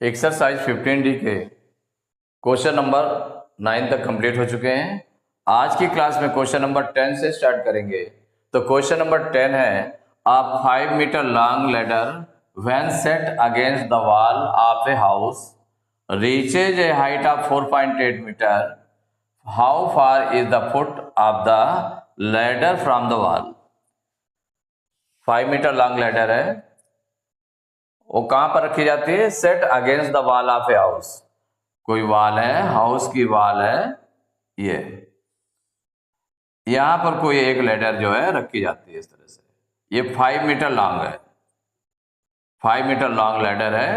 Exercise 15D के question number 9 तक complete हो चुके हैं। आज की क्लास में क्वेश्चन नंबर 10 से स्टार्ट करेंगे। तो क्वेश्चन नंबर 10 है, a 5 metre long ladder when set against the wall of a house reaches a height of 4.8 metre. How far is the foot of the ladder from the wall. 5 metre long ladder है, वो कहां पर रखी जाती है? Set against the wall of a house. कोई wall है, house की वॉल है, ये यहां पर कोई एक लैडर जो है रखी जाती है इस तरह से। ये 5 मीटर लॉन्ग है, 5 मीटर लॉन्ग लैडर है।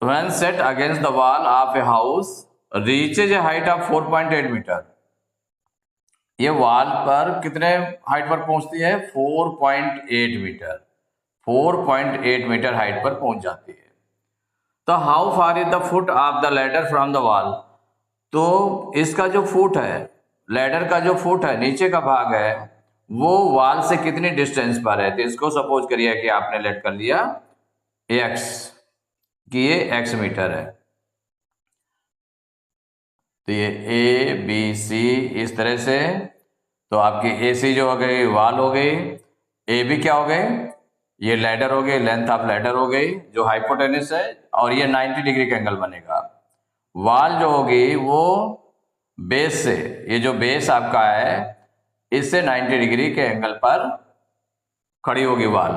When set against the wall of a house reaches a height of 4.8 metre. ये वॉल पर कितने हाइट पर पहुंचती है? 4.8 मीटर। 4.8 मीटर हाइट पर पहुंच जाती है। तो how far is the foot of the ladder from the wall. तो इसका जो फुट है, लैडर का जो फुट है, नीचे का भाग है, वो वॉल से कितनी डिस्टेंस पर है? तो इसको सपोज करिए कि आपने लेट कर लिया x, कि ये x मीटर है। तो ये ए बी सी इस तरह से, तो आपकी ए सी जो हो गई वॉल हो गई, ए बी क्या हो गई? ये लैडर हो गई, लेंथ ऑफ लैडर हो गई जो हाइपोटेनस है, और ये 90 डिग्री का एंगल बनेगा। वॉल जो होगी वो बेस से, ये जो बेस आपका है इससे 90 डिग्री के एंगल पर खड़ी होगी वॉल,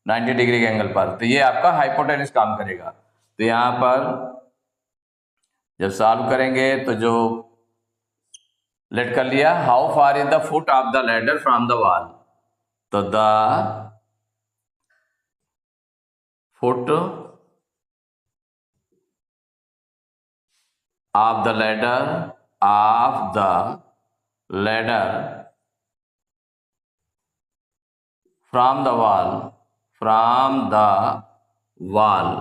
90 डिग्री के एंगल पर। तो ये आपका हाइपोटेनस काम करेगा। तो यहां पर जब सॉल्व करेंगे तो जो लेट कर लिया, how far is the foot of the ladder from the wall. तो the foot of the ladder from the wall।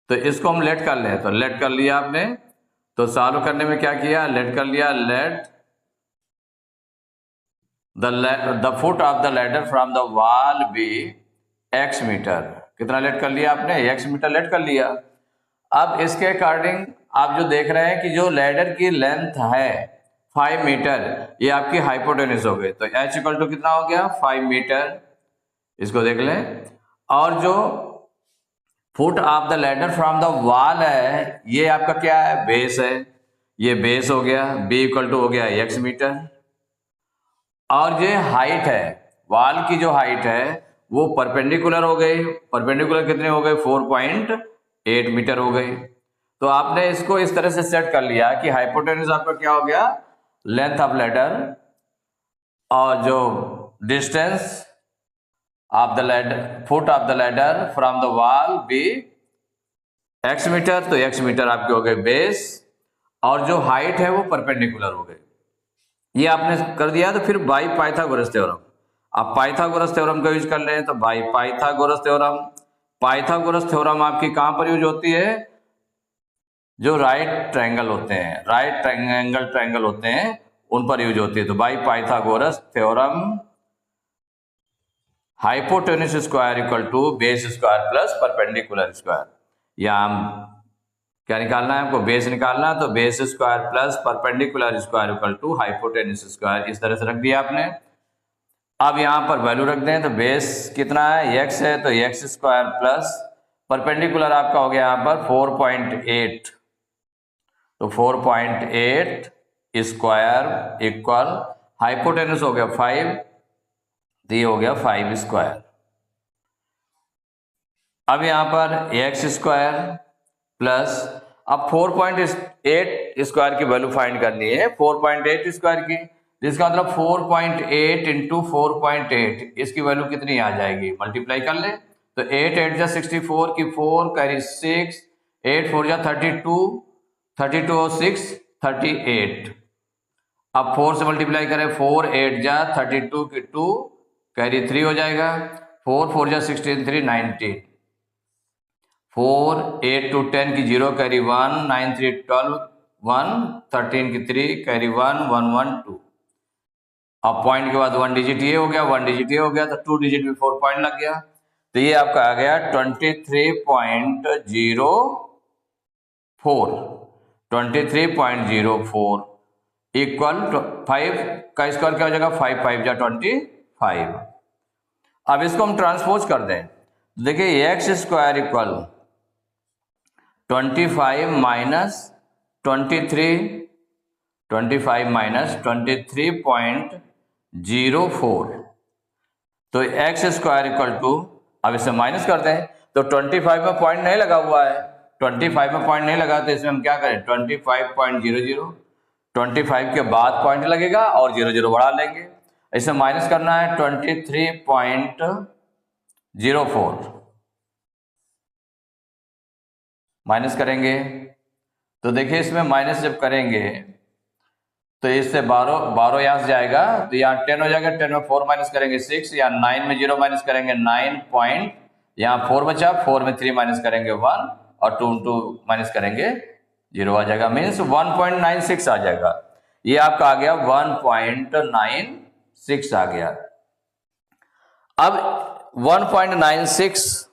तो इसको हम लेट कर लें, तो लेट कर लिया आपने। तो सॉल्व करने में क्या किया? लेट कर लिया, let the foot of the ladder from the wall be x metre. कितना लेट कर लिया आपने? x मीटर लेट कर लिया। अब इसके अकॉर्डिंग आप जो देख रहे हैं कि जो लैडर की लेंथ है 5 मीटर, ये आपकी हाइपोटेनस हो गई। तो h इक्वल टू कितना हो गया? 5 मीटर। इसको देख लें। और जो foot of the ladder from the wall है, ये आपका क्या है? बेस है। ये बेस हो गया, b इक्वल टू हो गया x मीटर। और ये हाइट है, वॉल की जो हाइट है वो परपेंडिकुलर हो गई। परपेंडिकुलर कितने हो गए? 4.8 मीटर हो गई। तो आपने इसको इस तरह से सेट कर लिया कि हाइपोटेनस आपका क्या हो गया? लेंथ ऑफ लैडर, और जो distance of the ladder, foot of the ladder from the wall be x metre. तो x मीटर आपके हो गए बेस, और जो हाइट है वो परपेंडिकुलर हो गई। ये आपने कर दिया। तो फिर बाई पाइथागोरस थ्योरम, आप पाइथागोरस थ्योरम का यूज कर लें। तो by Pythagoras theorem, Pythagoras theorem आपकी कहां पर यूज होती है? जो राइट ट्रायंगल होते हैं, राइट ट्रायंगल होते हैं, उन पर यूज होती है। तो by Pythagoras theorem, hypotenuse square equal to base square plus perpendicular square. या हम क्या निकालना है आपको? बेस निकालना है। तो base square plus perpendicular square equal to hypotenuse square, इस तरह से रख दिया आपने। अब यहां पर वैल्यू रख दें। तो बेस कितना है? x है, तो x स्क्वायर प्लस परपेंडिकुलर आपका हो गया यहां पर 4.8। तो 4.8 स्क्वायर इक्वल हाइपोटेनस हो गया 5, तो ये हो गया 5 स्क्वायर। अब यहां पर x स्क्वायर प्लस, अब 4.8 स्क्वायर की वैल्यू फाइंड करनी है, 4.8 स्क्वायर की, जिसका मतलब 4.8 इंटू 4.8, इसकी वैल्यू कितनी आ जाएगी? मल्टीप्लाई कर ले। तो 8 8 जा 64 की 4 कैरी 6, 8 4 जा 32, 32 और 6 38। अब 4 से मल्टीप्लाई करें, 4 8 जा 32 की 2 कैरी 3 हो जाएगा, 4 4 जा 16 3 19, 4 8 टू 10 की 0 कैरी 1, 9 3 12 1, 13 की 3 कैरी 1 1 1 2। अब पॉइंट के बाद 1 डिजिट ये हो गया, 1 डिजिट ये हो गया, तो 2 डिजिट में 4 पॉइंट लग गया। तो ये आपका आ गया 23.04, 23.04 इक्वल 5 का स्क्वायर क्या हो जाएगा, 5 5 जा 25। अब इसको हम ट्रांसपोज कर दें तो देखिए x square equal 25 minus 23, 25 minus 23.04, तो एक्स स्क्वायर इक्वल टू, अब इसे माइनस कर दें तो 25 में पॉइंट नहीं लगा हुआ है, 25 में पॉइंट नहीं लगा तो इसमें हम क्या करें 25.00, 25 के बाद पॉइंट लगेगा और 00 बढ़ा लेंगे। इसे माइनस करना है 23.04, माइनस करेंगे तो देखिए इसमें माइनस जब करेंगे तो इससे 12 यहाँ से जाएगा तो यहाँ 10 हो जाएगा, 10 में 4 माइनस करेंगे 6, या 9 में 0 माइनस करेंगे 9 पॉइंट, यहाँ 4 बचा, 4 में 3 माइनस करेंगे 1 और 2 माइनस करेंगे 0 आ जाएगा, मीन्स 1.96 आ जाएगा। ये आपका आ गया 1.96 आ गया। अब 1.96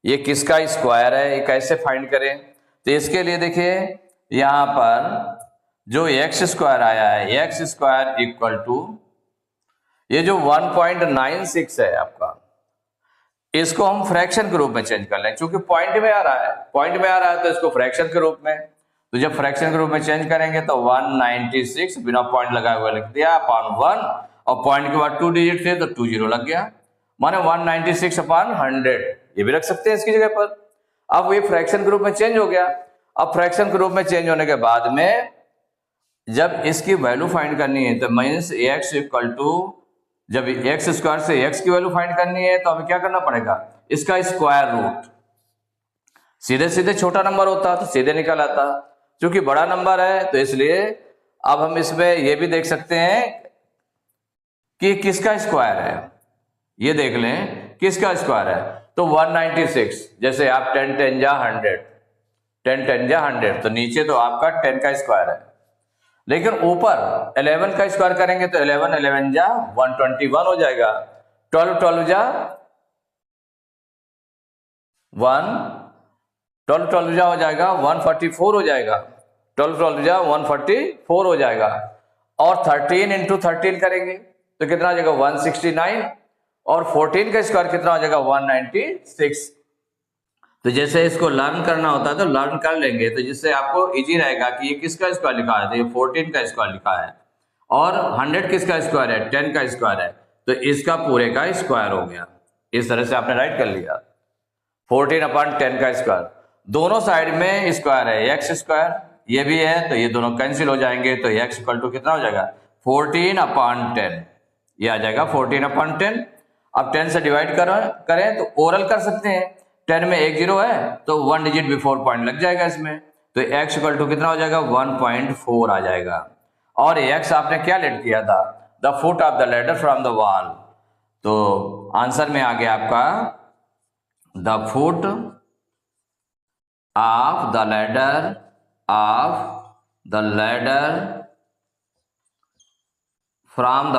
ये किसका स्क्वायर है, ये कैसे फाइंड करें, तो इसके लिए देखिए यहां पर जो एक्स स्क्वायर आया है, एक्स स्क्वायर इक्वल टू ये जो 1.96 है आपका, इसको हम फ्रैक्शन के रूप में चेंज कर लें, क्योंकि पॉइंट में आ रहा है, पॉइंट में आ रहा है तो इसको फ्रैक्शन के रूप में, तो जब फ्रैक्शन के रूप में चेंज करेंगे तो 196 बिना पॉइंट लगाए हुए लिख दिया अपॉन 1, और पॉइंट के बाद 2 डिजिट थे तो 20 लग गया, माने 196 अपॉन 100, ये भी रख सकते हैं इसकी जगह पर। अब ये फ्रैक्शन के रूप में चेंज हो गया। अब फ्रैक्शन के रूप में चेंज होने के बाद में जब इसकी वैल्यू फाइंड करनी है तो माइनस एक्स इक्वल टू, जब एक्स स्क्वायर से एक्स की वैल्यू फाइंड करनी है तो हमें क्या करना पड़ेगा, इसका स्क्वायर रूट, सीधे सीधे छोटा नंबर होता तो सीधे निकल आता, क्योंकि बड़ा नंबर है तो इसलिए अब हम इसमें यह भी देख सकते हैं कि किसका स्क्वायर है, ये देख लें किसका स्क्वायर है, तो 196, जैसे आप 10 10 जा 100, 10 10 जा 100, तो नीचे तो आपका 10 का स्क्वायर है, लेकिन ऊपर 11 का स्क्वायर करेंगे तो 11 11 जा 121 हो जाएगा, 12 12 जा 12 जा हो जाएगा 144 हो जाएगा, 12 जा 144 हो जाएगा, और 13 इंटू 13 करेंगे तो कितना हो जाएगा 169, और 14 का स्क्वायर कितना हो जाएगा 196। तो जैसे इसको लर्न करना होता है तो लर्न कर लेंगे, तो जिससे आपको इजी रहेगा कि ये किसका स्क्वायर लिखा है, तो ये 14 का स्क्वायर लिखा है, और 100 किसका स्क्वायर है, 10 का स्क्वायर है, तो इसका पूरे का स्क्वायर हो गया। इस तरह से आपने राइट कर लिया 14 अपॉन 10 का स्क्वायर, दोनों साइड में स्क्वायर है, एक्स स्क्वायर ये भी है तो ये दोनों कैंसिल हो जाएंगे, तो एक्स इक्वल टू कितना हो जाएगा 14 अपॉन 10, ये आ जाएगा 14 अपॉन 10। अब 10 से डिवाइड करें तो ओरल कर सकते हैं, 10 में एक 0 है तो 1 डिजिट बिफोर पॉइंट लग जाएगा इसमें, तो x इक्वल टू कितना हो जाएगा 1.4 आ जाएगा। और x आपने क्या लेट किया था, the foot of the ladder from the wall, तो आंसर में आ गया आपका the foot of the ladder from the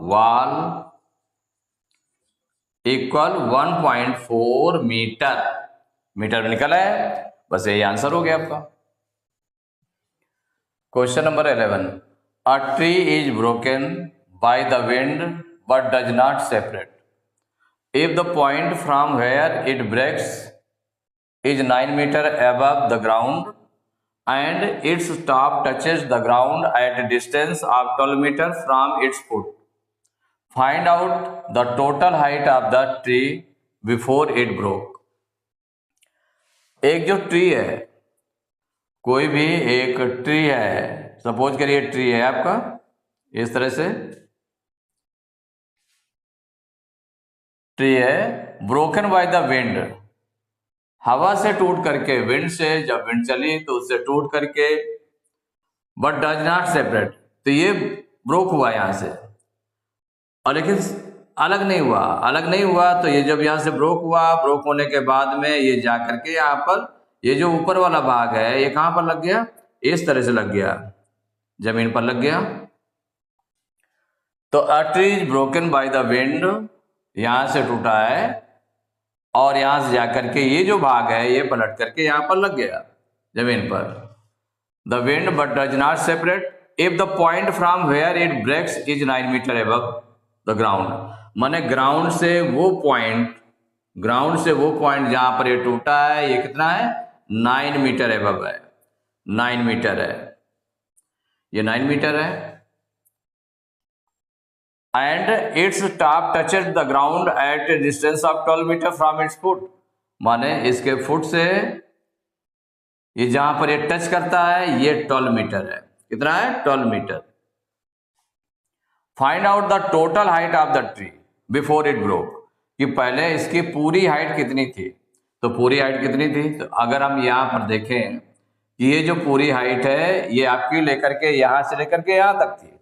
wall equal 1.4 metre, metre में निकला है, बस यही आंसर हो गया आपका। Question number 11, a tree is broken by the wind but does not separate, if the point from where it breaks is 9 metre above the ground and its top touches the ground at a distance of 12 meter from its foot. Find out the total height of the tree before it broke. एक जो tree है, कोई भी एक tree है, suppose करिए tree है आपका इस तरह से, ट्री है ब्रोकन बाय द विंड, हवा से टूट करके, विंड से जब विंड चली तो उससे टूट करके, बट डज नॉट सेपरेट, तो ये ब्रोक हुआ यहां से, और लेकिन अलग नहीं हुआ, तो ये जब यहां से ब्रोक हुआ, ब्रोक होने के बाद में ये जा करके यहाँ पर ये जो ऊपर वाला भाग है ये कहां पर लग गया, इस तरह से लग गया, जमीन पर लग गया, तो अ tree is broken by the wind, यहां से टूटा है और यहां से जाकर के ये जो भाग है ये पलट करके यहां पर लग गया जमीन पर। The wind but does not separate if the point from where it breaks is 9 metre above the ground. माने ग्राउंड से वो पॉइंट जहां पर ये टूटा है ये कितना है, 9 मीटर अबव है, 9 मीटर है, ये 9 मीटर है। And its top touched the ground at a distance of 12 metre from its foot. माने इसके फुट से ये जहां पर ये टच करता है ये 12 मीटर है। कितना है, 12 metre. Find out the total height of the tree before it broke, कि पहले इसकी पूरी हाइट कितनी थी। तो पूरी हाइट कितनी थी, तो अगर हम यहाँ पर देखें कि ये जो पूरी हाइट है ये आपकी लेकर के यहां से लेकर के यहां तक थी।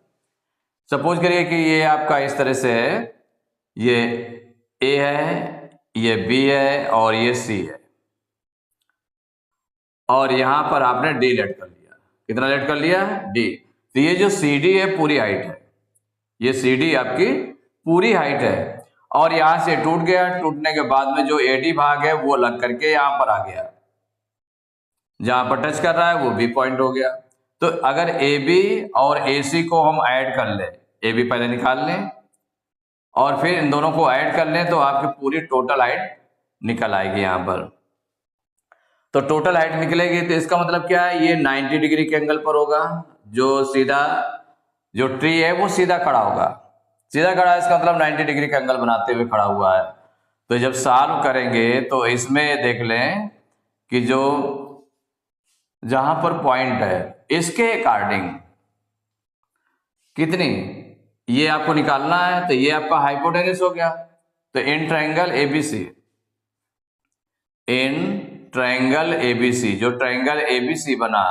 सपोज करिए कि ये आपका इस तरह से है, ये ए है, ये बी है और ये सी है, और यहां पर आपने डी लेट कर लिया। कितना लेट कर लिया, डी। तो ये जो सी डी है पूरी हाइट है, ये सी डी आपकी पूरी हाइट है, और यहां से टूट गया, टूटने के बाद में जो एडी भाग है वो लग करके यहां पर आ गया, जहां पर टच कर रहा है वो बी पॉइंट हो गया। तो अगर ए बी और ए सी को हम ऐड कर लें, ए बी पहले निकाल लें और फिर इन दोनों को ऐड कर लें तो आपकी पूरी टोटल हाइट निकल आएगी यहां पर। तो टोटल हाइट निकलेगी तो इसका मतलब क्या है, ये 90 डिग्री के एंगल पर होगा। जो सीधा जो ट्री है वो सीधा खड़ा होगा, सीधा खड़ा है, इसका मतलब 90 डिग्री का एंगल बनाते हुए खड़ा हुआ है। तो जब सॉल्व करेंगे तो इसमें देख लें कि जो जहां पर पॉइंट है इसके अकॉर्डिंग कितनी ये आपको निकालना है, तो ये आपका हाइपोटेनस हो गया। तो in triangle ABC, in triangle ABC, जो ट्रायंगल एबीसी बना,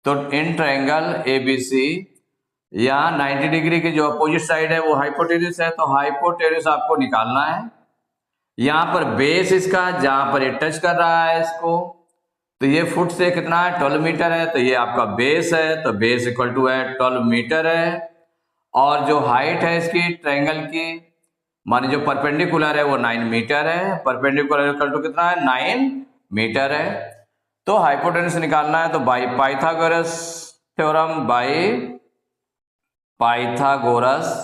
तो इन ट्रायंगल एबीसी यहाँ 90 डिग्री की जो अपोजिट साइड है वो हाइपोटेनस है, तो हाइपोटेनस आपको निकालना है। यहां पर बेस इसका जहां पर ये टच कर रहा है इसको, तो ये फुट से कितना है, 12 मीटर है, तो ये आपका बेस है, तो बेस इक्वल टू है 12 मीटर है। और जो हाइट है इसकी ट्रायंगल की, माने जो परपेंडिकुलर है वो 9 मीटर है, परपेंडिकुलर इक्वल टू कितना है, 9 मीटर है। तो हाइपोटेनस निकालना है, तो by Pythagoras theorem, by Pythagoras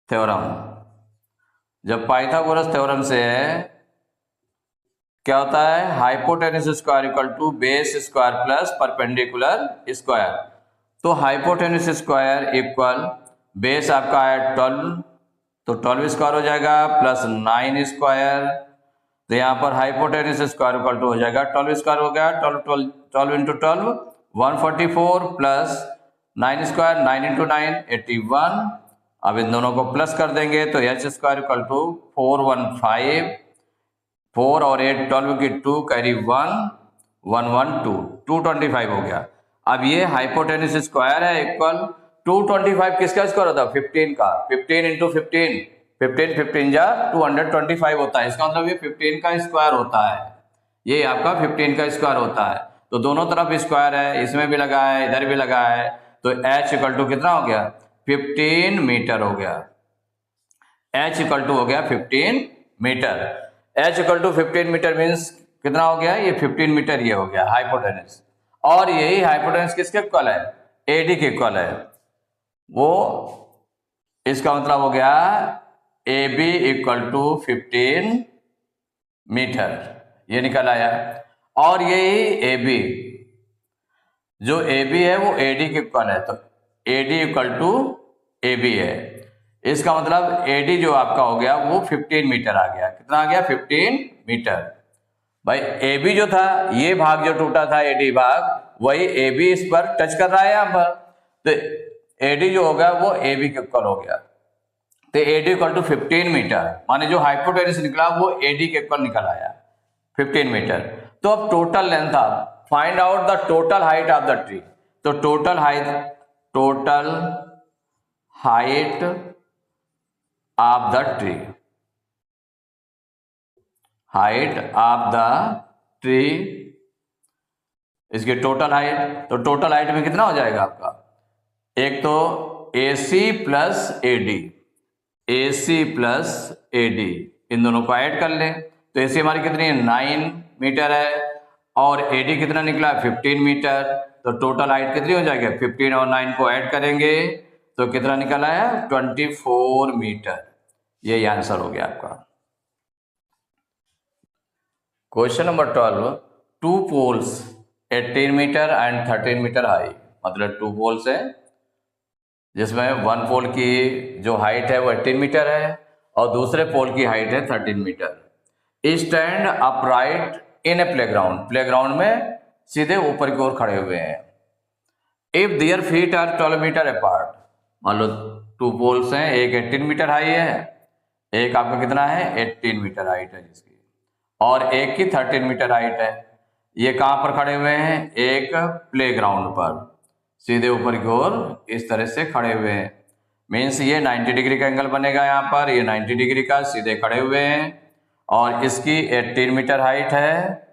theorem. जब पाइथागोरस थ्योरम से है क्या होता है, hypotenuse square equal to base square plus perpendicular square. तो हाइपोटेनस स्क्वायर इक्वल बेस आपका है 12, तो 12 स्क्वायर हो जाएगा प्लस 9 स्क्वायर। तो यहाँ पर हाइपोटेनस स्क्वायर इक्वल टू हो जाएगा 12 स्क्वायर हो गया, 12 इंटू 12 144 प्लस 9 स्क्वायर, 9 इंटू 9 81। अब इन दोनों को प्लस कर देंगे तो एच स्क्वायर इक्वल टू 415, 4 और 8 12 की 2 कैरी 1 112 225 हो गया। अब ये हाइपोटेनस स्क्वायर है इक्वल 225 किसका स्क्वायर होता है, 15 का, 15 इंटू 15, 15 15 जा 225 होता है। इसका मतलब ये 15 का स्क्वायर होता है, ये आपका 15 का स्क्वायर होता है। तो दोनों तरफ स्क्वायर है, इसमें भी लगा है इधर भी लगा है, तो h इक्वल टू कितना हो गया, 15 मीटर हो गया। h इक्वल टू हो गया 15 metre. h equal to 15 metre means कितना हो गया, ये 15 मीटर ये हो गया हाइपोटेनस। और यही हाइपोटेनस किसके इक्वल है, AD के इक्वल है। वो इसका मतलब हो गया AB इक्वल टू 15 मीटर, ये निकल आया। और यही AB, जो AB है वो AD के इक्वल है, तो AD इक्वल टू AB है। इसका मतलब AD जो आपका हो गया वो 15 मीटर आ गया। कितना आ गया, 15 मीटर। भाई AB जो था, ये भाग जो टूटा था AD भाग, वही AB इस पर टच कर रहा है यहां पर, तो AD जो होगा वो AB के इक्वल हो गया। तो AD इक्वल टू 15 मीटर, माने जो हाइपोटेनस निकला वो AD के इक्वल निकल आया 15 मीटर। तो अब total length of, find out the total height of the tree. तो total height of the tree, height of the tree, इसकी टोटल हाइट, तो टोटल हाइट में कितना हो जाएगा आपका, एक तो AC plus AD, AC plus AD, इन दोनों को ऐड कर लें तो AC हमारी कितनी है 9 मीटर है और AD कितना निकला 15 मीटर, तो टोटल हाइट कितनी हो जाएगी 15 और 9 को ऐड करेंगे तो कितना निकला है 24 मीटर। यही आंसर हो गया आपका। Question number 12, 2 poles 18 metre and 13 metre high, मतलब 2 पोल्स है जिसमें वन पोल की जो हाइट है वो 18 मीटर है और दूसरे पोल की हाइट है 13 metre. Stand upright in a playground, playground में सीधे ऊपर की ओर खड़े हुए हैं। If their feet are 12 metre apart, मान लो 2 पोल्स हैं, एक 18 मीटर हाई है, एक आपका कितना है 18 मीटर हाइट है जिसकी, और एक की 13 मीटर हाइट है। ये कहां पर खड़े हुए हैं, एक प्लेग्राउंड पर सीधे ऊपर की ओर इस तरह से खड़े हुए हैं। मीन्स ये 90 डिग्री का एंगल बनेगा यहाँ पर, ये 90 डिग्री का सीधे खड़े हुए हैं और इसकी 18 मीटर हाइट है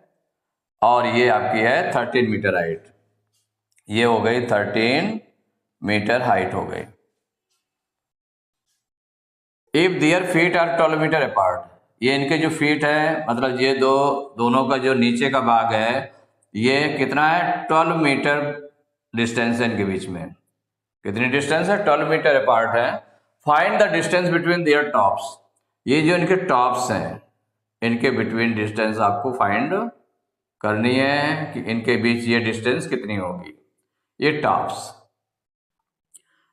और ये आपकी है 13 मीटर हाइट। ये हो गई 13 मीटर हाइट हो गई। If their feet are 12 metre apart, ये इनके जो फीट है मतलब ये दोनों का जो नीचे का भाग है ये कितना है 12 मीटर डिस्टेंस है इनके बीच में। कितनी डिस्टेंस है 12 मीटर अपार्ट है। Find the distance between their tops, ये जो इनके टॉप्स हैं इनके बिटवीन डिस्टेंस आपको फाइंड करनी है कि इनके बीच ये डिस्टेंस कितनी होगी। ये टॉप्स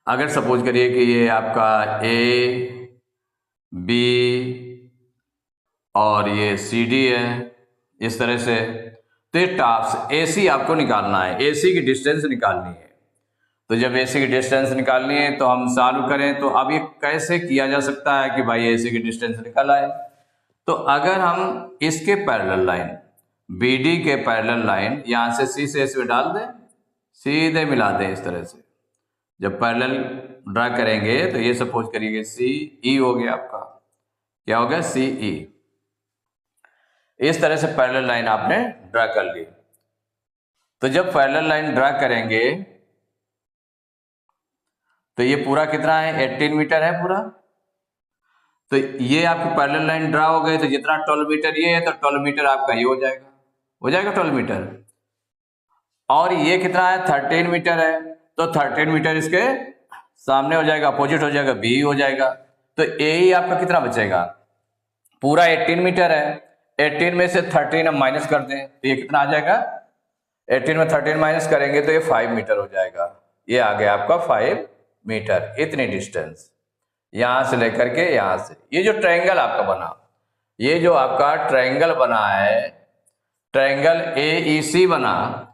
अगर सपोज करिए कि ये आपका A B और ये CD है इस तरह से, तो ये टॉप्स AC आपको निकालना है, AC की डिस्टेंस निकालनी है। तो जब AC की डिस्टेंस निकालनी है तो हम सॉल्व करें तो अब ये कैसे किया जा सकता है कि भाई AC की डिस्टेंस निकाल आए। तो अगर हम इसके पैरेलल लाइन BD के पैरेलल लाइन यहां से C से इसमें डाल दें, सीधे मिला दें इस तरह से, जब पैरेलल ड्रा करेंगे तो ये सपोज करिए CE हो गया आपका, क्या हो गया CE। इस तरह से पैरेलल लाइन आपने ड्रा कर ली। तो जब पैरेलल लाइन ड्रा करेंगे तो ये पूरा कितना है 18 मीटर है पूरा, तो ये आपकी पैरेलल लाइन ड्रा हो गई तो जितना 12 मीटर ये है तो 12 मीटर आपका ये हो जाएगा 12 मीटर, और ये कितना है 13 मीटर है तो 13 मीटर इसके सामने हो जाएगा, अपोजिट हो जाएगा, B हो जाएगा। तो AE आपका कितना बचेगा, पूरा 18 मीटर है, 18 में से 13 हम माइनस कर दें तो ये कितना आ जाएगा, 18 में 13 माइनस करेंगे तो ये 5 मीटर हो जाएगा। ये आ गया आपका 5 मीटर, इतनी डिस्टेंस यहां से लेकर के यहां से। ये जो ट्रायंगल आपका बना, ये जो आपका ट्रायंगल बना है, ट्रायंगल AEC बना,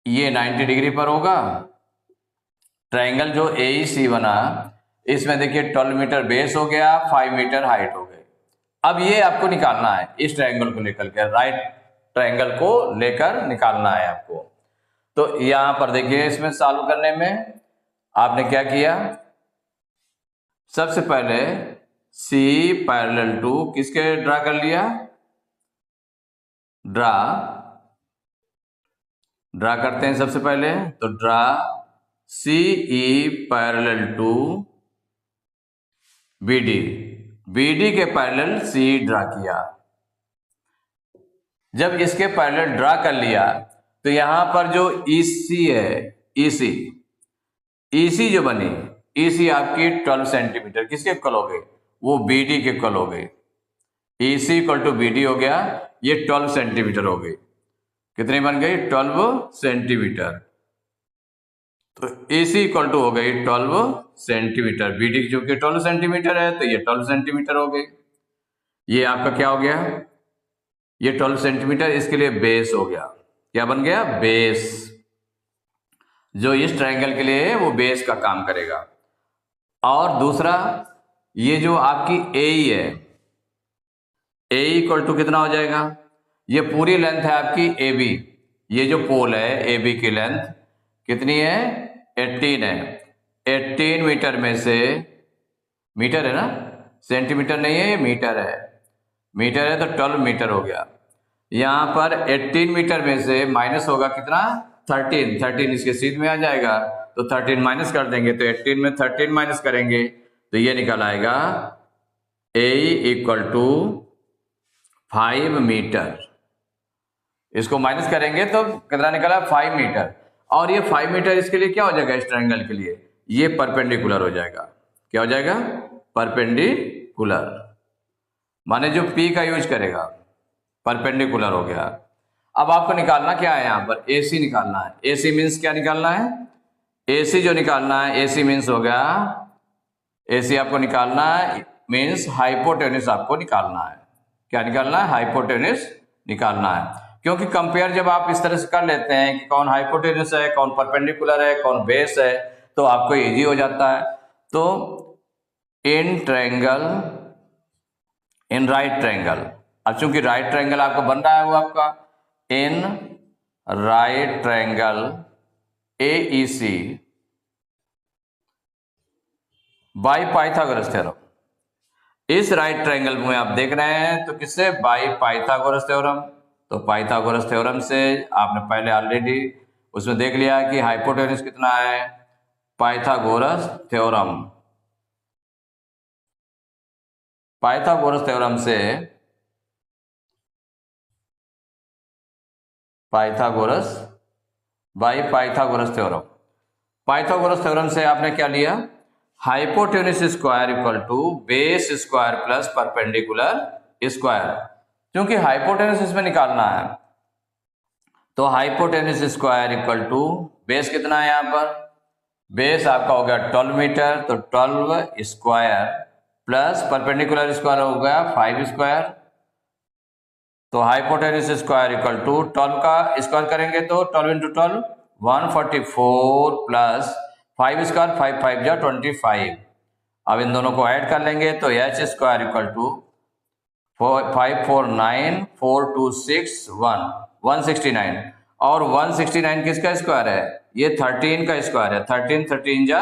ये 90 डिग्री पर होगा। ट्रायंगल जो AEC बना इसमें देखिए 12 मीटर बेस हो गया, 5 मीटर हाइट हो गई। अब ये आपको निकालना है इस ट्रायंगल को लेकर के, राइट ट्रायंगल को लेकर निकालना है आपको। तो यहां पर देखिए इसमें सॉल्व करने में आपने क्या किया, सबसे पहले C पैरेलल टू किसके ड्रा कर लिया, ड्रा करते हैं सबसे पहले, तो draw CE parallel to BD के पैरेलल C ड्रा किया। जब इसके पैरेलल ड्रा कर लिया तो यहां पर जो EC है, EC जो बनी, EC आपकी 12 सेंटीमीटर किसके इक्वल हो गई, वो BD के इक्वल हो गई। EC इक्वल टू BD हो गया, ये 12 सेंटीमीटर हो गई। कितनी बन गई 12 सेंटीमीटर। तो AC इक्वल टू हो गई 12 सेंटीमीटर, BD जो कि 12 सेंटीमीटर है तो ये 12 सेंटीमीटर हो गई। ये आपका क्या हो गया, ये 12 सेंटीमीटर इसके लिए बेस हो गया। क्या बन गया, बेस, जो इस ट्रायंगल के लिए है वो बेस का काम करेगा। और दूसरा ये जो आपकी AE है, AE इक्वल टू कितना हो जाएगा, ये पूरी लेंथ है आपकी AB, ये जो पोल है AB की लेंथ कितनी है 18 है। 18 मीटर में से, मीटर है ना, सेंटीमीटर नहीं है, ये मीटर है, तो 12 मीटर हो गया। यहां पर 18 मीटर में से माइनस होगा कितना 13 इसके सीध में आ जाएगा, तो 13 माइनस कर देंगे तो 18 में 13 माइनस करेंगे तो ये निकल आएगा A इक्वल टू 5 मीटर। इसको माइनस करेंगे तो कितना निकला 5 मीटर, और ये 5 मीटर इसके लिए क्या हो जाएगा, इस ट्रायंगल के लिए ये परपेंडिकुलर हो जाएगा। क्या हो जाएगा, परपेंडिकुलर, माने जो P का यूज करेगा परपेंडिकुलर हो गया। अब आपको निकालना क्या है, यहाँ पर AC निकालना है। AC मीन्स क्या निकालना है, AC जो निकालना है, AC मीन्स हो गया, AC आपको निकालना है मीन्स हाइपोटेन्यूस आपको निकालना है। क्या निकालना है, हाइपोटेन्यूस निकालना है। क्योंकि कंपेयर जब आप इस तरह से कर लेते हैं कि कौन हाइपोटेन्यूस है, कौन परपेंडिकुलर है, कौन बेस है, तो आपको इजी हो जाता है। तो in triangle, in right triangle, अब चूंकि राइट ट्रायंगल आपको बन रहा है वो आपका in right triangle AEC bye Pythagoras theorem. इस राइट ट्रायंगल में आप देख रहे हैं तो किससे, बाय पाइथागोरस थ्योरम। तो पाइथागोरस थ्योरम से आपने पहले ऑलरेडी उसमें देख लिया कि हाइपोटेन्यूस कितना है, पाइथागोरस थ्योरम। पाइथागोरस थ्योरम से Pythagoras by Pythagoras theorem, Pythagoras theorem से आपने क्या लिया, hypotenuse square equal to base square plus perpendicular square. क्योंकि हाइपोटेन्यूस इसमें निकालना है तो hypotenuse square equal to base कितना है, यहाँ पर बेस आपका हो गया 12 मीटर, तो 12 स्क्वायर प्लस परपेंडिकुलर स्क्वायर हो गया 5 स्क्वायर। तो हाइपोटेन्यूस स्क्वायर इक्वल टू 12 का स्क्वायर करेंगे तो 12 इंटू 12 144 प्लस 5 स्क्वायर 5 5 जा 25। अब इन दोनों को ऐड कर लेंगे तो h स्क्वायर इक्वल टू 5494261 169, और 169 किसका स्क्वायर है, ये 13 का स्क्वायर है, 13 13 जा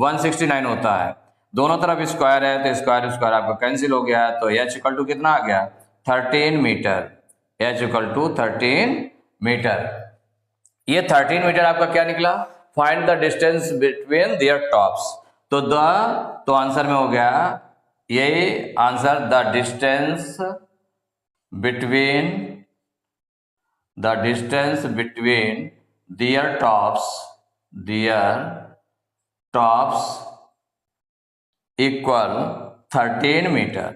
169 होता है। दोनों तरफ स्क्वायर है तो स्क्वायर स्क्वायर आपका कैंसिल हो गया, तो h इक्वल टू कितना आ गया 13 metre, h equal to 13 metre. ये 13 मीटर आपका क्या निकला, find the distance between their tops. तो आंसर में हो गया यही answer, the distance between their tops equal 13 metre.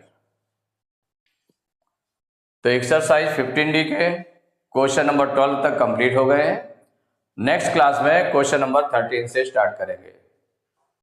तो एक्सरसाइज 15D के क्वेश्चन नंबर 12 तक कंप्लीट हो गए। नेक्स्ट क्लास में क्वेश्चन नंबर 13 से स्टार्ट करेंगे।